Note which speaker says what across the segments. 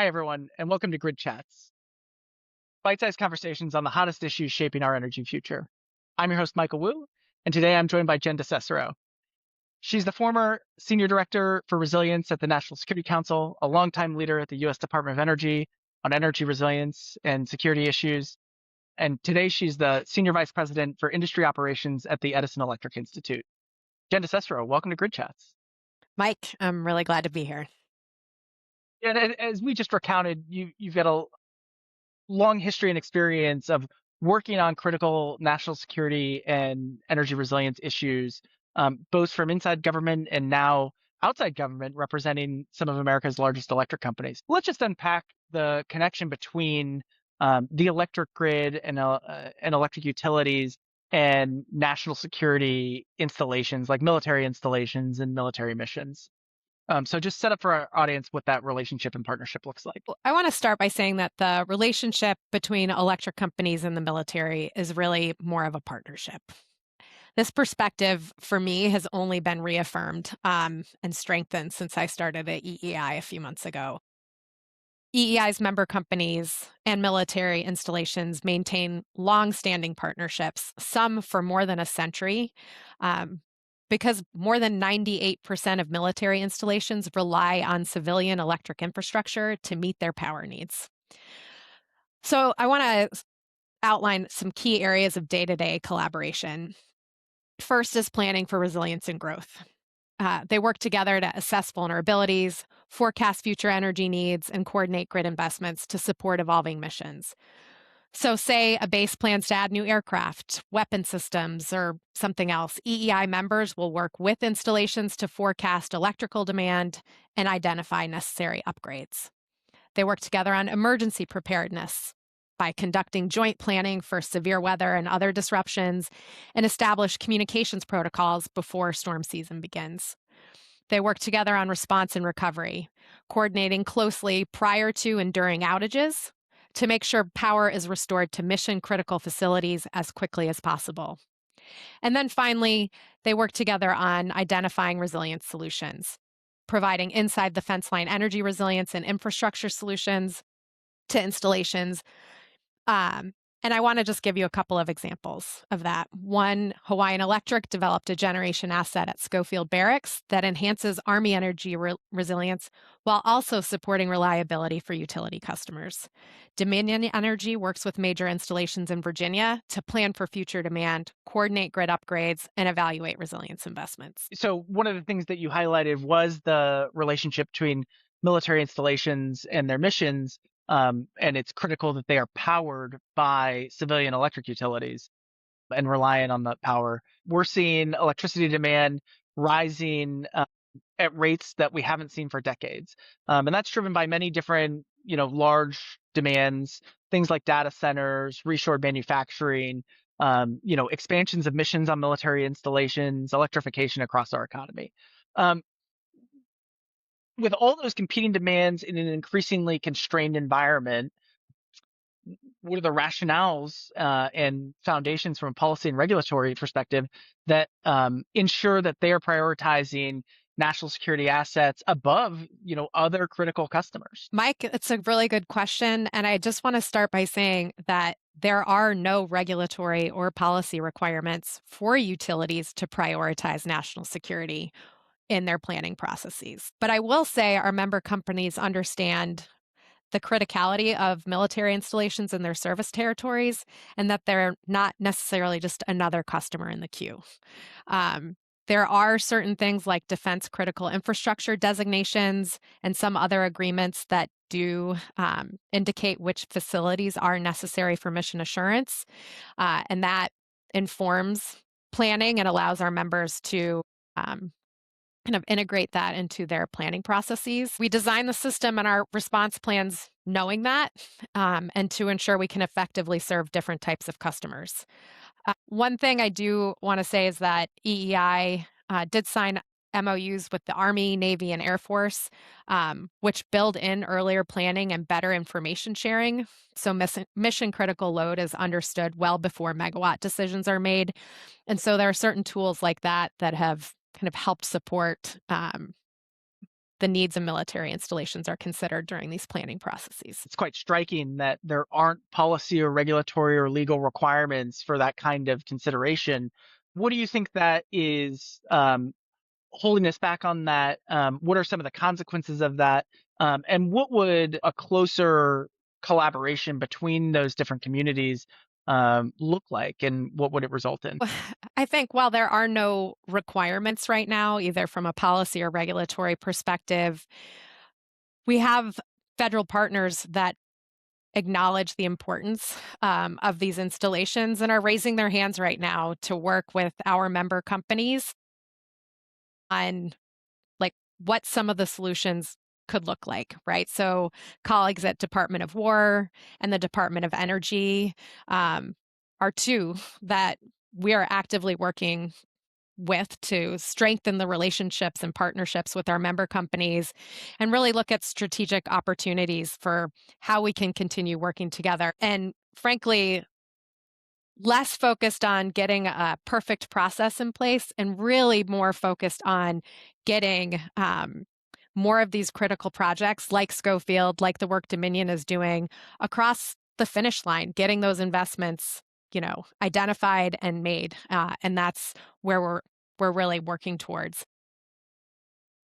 Speaker 1: Hi, everyone, and welcome to Grid Chats, bite-sized conversations on the hottest issues shaping our energy future. I'm your host, Michael Wu, and today I'm joined by Jen DeCesaro. She's the former Senior Director for Resilience at the National Security Council, a longtime leader at the U.S. Department of Energy on energy resilience and security issues, and today she's the Senior Vice President for Industry Operations at the Edison Electric Institute. Jen DeCesaro, welcome to Grid Chats.
Speaker 2: Mike, I'm really glad to be here.
Speaker 1: And as we just recounted, you've got a long history and experience of working on critical national security and energy resilience issues, both from inside government and now outside government, representing some of America's largest electric companies. Let's just unpack the connection between the electric grid and electric utilities and national security installations, like military installations and military missions. So just set up for our audience what that relationship and partnership looks like.
Speaker 2: I want to start by saying that the relationship between electric companies and the military is really more of a partnership. This perspective, for me, has only been reaffirmed and strengthened since I started at EEI a few months ago. EEI's member companies and military installations maintain long-standing partnerships, some for more than a century, because more than 98% of military installations rely on civilian electric infrastructure to meet their power needs. So I want to outline some key areas of day-to-day collaboration. First is planning for resilience and growth. They work together to assess vulnerabilities, forecast future energy needs, and coordinate grid investments to support evolving missions. So say a base plans to add new aircraft, weapon systems, or something else. EEI members will work with installations to forecast electrical demand and identify necessary upgrades. They work together on emergency preparedness by conducting joint planning for severe weather and other disruptions and establish communications protocols before storm season begins. They work together on response and recovery, coordinating closely prior to and during outages to make sure power is restored to mission-critical facilities as quickly as possible. And then finally, they work together on identifying resilience solutions, providing inside the fence line energy resilience and infrastructure solutions to installations. And I want to just give you a couple of examples of that. One, Hawaiian Electric developed a generation asset at Schofield Barracks that enhances Army energy resilience while also supporting reliability for utility customers. Dominion Energy works with major installations in Virginia to plan for future demand, coordinate grid upgrades, and evaluate resilience investments.
Speaker 1: So one of the things that you highlighted was the relationship between military installations and their missions. And it's critical that they are powered by civilian electric utilities and reliant on that power. We're seeing electricity demand rising at rates that we haven't seen for decades. And that's driven by many different, large demands, things like data centers, reshored manufacturing, expansions of missions on military installations, electrification across our economy. With all those competing demands in an increasingly constrained environment, what are the rationales and foundations from a policy and regulatory perspective that ensure that they are prioritizing national security assets above, other critical customers?
Speaker 2: Mike, it's a really good question. And I just want to start by saying that there are no regulatory or policy requirements for utilities to prioritize national security in their planning processes. But I will say our member companies understand the criticality of military installations in their service territories and that they're not necessarily just another customer in the queue. There are certain things like defense critical infrastructure designations and some other agreements that do indicate which facilities are necessary for mission assurance. And that informs planning and allows our members to kind of integrate that into their planning processes. We design the system and our response plans knowing that and to ensure we can effectively serve different types of customers. One thing I do want to say is that EEI did sign MOUs with the Army, Navy, and Air Force, which build in earlier planning and better information sharing. So mission critical load is understood well before megawatt decisions are made. And so there are certain tools like that that have kind of helped support the needs of military installations are considered during these planning processes.
Speaker 1: It's quite striking that there aren't policy or regulatory or legal requirements for that kind of consideration. What do you think that is holding us back on that? What are some of the consequences of that? And what would a closer collaboration between those different communities look like, and what would it result in?
Speaker 2: I think while there are no requirements right now, either from a policy or regulatory perspective, we have federal partners that acknowledge the importance of these installations and are raising their hands right now to work with our member companies on like what some of the solutions could look like, right? So colleagues at Department of War and the Department of Energy are two that we are actively working with to strengthen the relationships and partnerships with our member companies and really look at strategic opportunities for how we can continue working together. And frankly, less focused on getting a perfect process in place and really more focused on getting more of these critical projects like Schofield, like the work Dominion is doing across the finish line, getting those investments, identified and made. And that's where we're really working towards.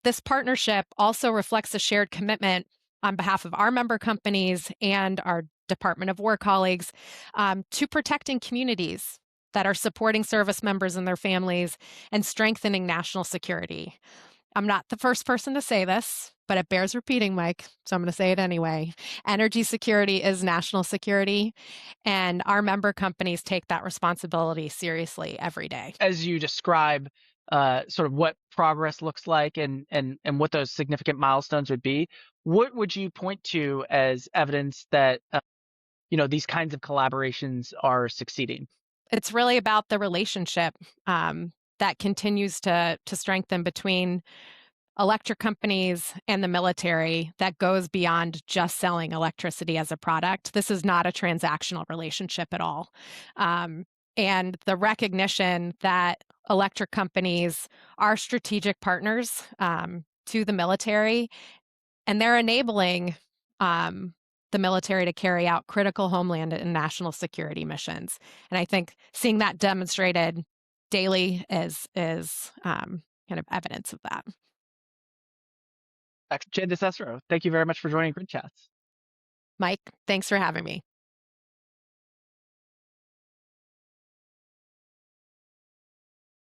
Speaker 2: This partnership also reflects a shared commitment on behalf of our member companies and our Department of War colleagues to protecting communities that are supporting service members and their families and strengthening national security. I'm not the first person to say this, but it bears repeating, Mike, so I'm going to say it anyway. Energy security is national security, and our member companies take that responsibility seriously every day.
Speaker 1: As you describe sort of what progress looks like and what those significant milestones would be, what would you point to as evidence that these kinds of collaborations are succeeding?
Speaker 2: It's really about the relationship that continues to strengthen between electric companies and the military that goes beyond just selling electricity as a product. This is not a transactional relationship at all. And the recognition that electric companies are strategic partners to the military, and they're enabling the military to carry out critical homeland and national security missions. And I think seeing that demonstrated daily is kind of evidence of that.
Speaker 1: Jen DeCesaro, thank you very much for joining Grid Chats.
Speaker 2: Mike, thanks for having me.